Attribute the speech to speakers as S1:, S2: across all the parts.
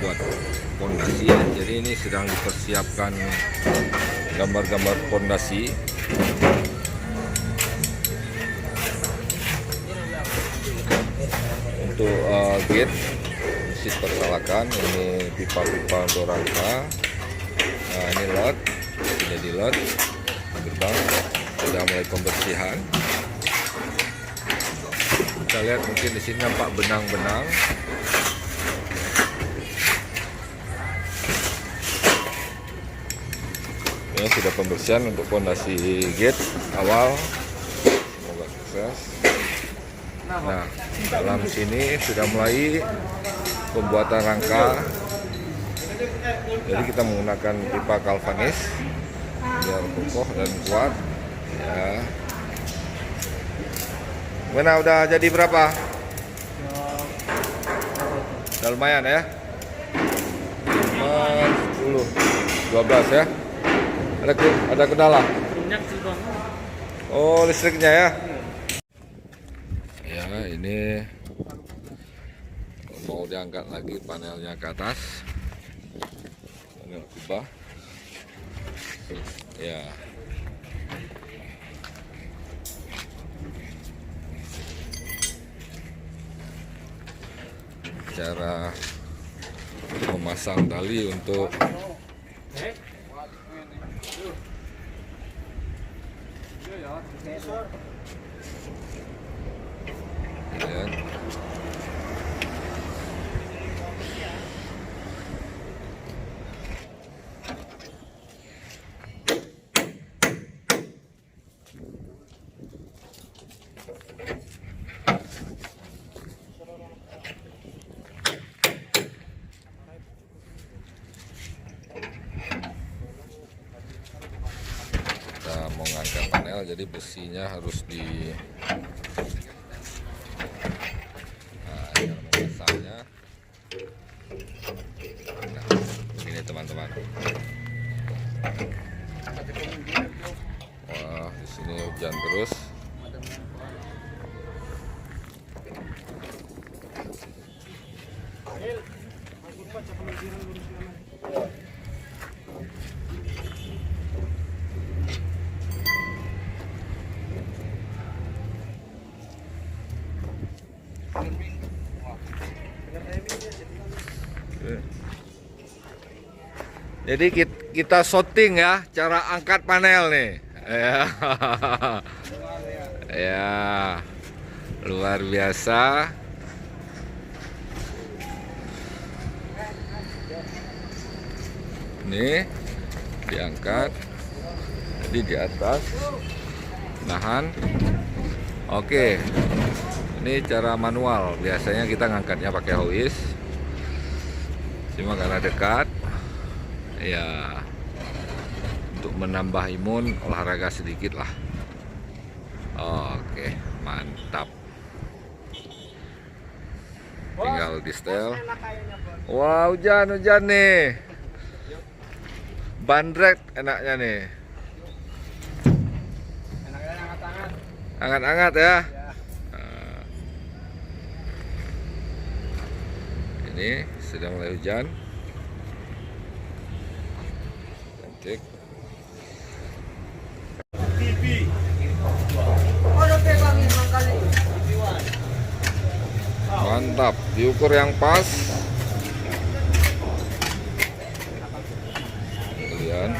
S1: buat pondasi ya. Jadi ini sedang dipersiapkan gambar-gambar pondasi. Untuk gate isi persalakan, ini pipa-pipa untuk rangka. Nah, ini lot, jadi lot gerbang sudah mulai pembersihan. Kita lihat mungkin di sini nampak benang-benang. Ini sudah pembersihan untuk pondasi gate awal. Semoga sukses. Nah, dalam sini sudah mulai pembuatan rangka. Jadi kita menggunakan pipa galvanis biar kokoh dan kuat. Ya. Mana udah jadi berapa? Udah lumayan ya. 5, 10, 12 ya. Ada kendala? Oh, listriknya ya. Ya, ini mau diangkat lagi panelnya ke atas. Panel kubah. Ya. Cara memasang tali untuk lihat. Kita mau ngangkat panel, jadi besinya harus di memasangnya. Nah, ini teman-teman. Wah, di sini hujan terus. Jadi kita shooting ya cara angkat panel nih. Ya. Ya. Luar biasa. Ini diangkat. Jadi di atas. Nahan. Oke. Ini cara manual. Biasanya kita ngangkatnya pakai hois. Cuma karena dekat. Ya, untuk menambah imun olahraga sedikit lah. Oke, mantap. Tinggal di setel. Wah, hujan nih. Bandrek enaknya nih. Hangat-hangat ya. Nah, ini sudah mulai hujan. Cantik. Mantap, diukur yang pas. Kemudian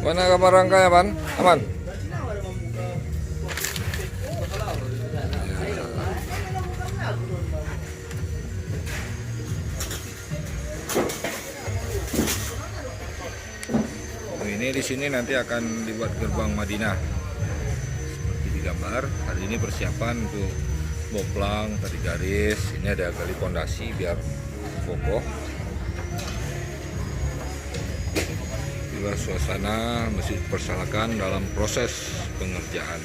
S1: Mana kamar rangkanya, Pan? Aman? Ini di sini nanti akan dibuat gerbang Madinah seperti di gambar. Hari ini persiapan untuk boplang, tadi garis. Ini ada gali pondasi biar kokoh. Inilah suasana Masjid Persalakan dalam proses pengerjaan.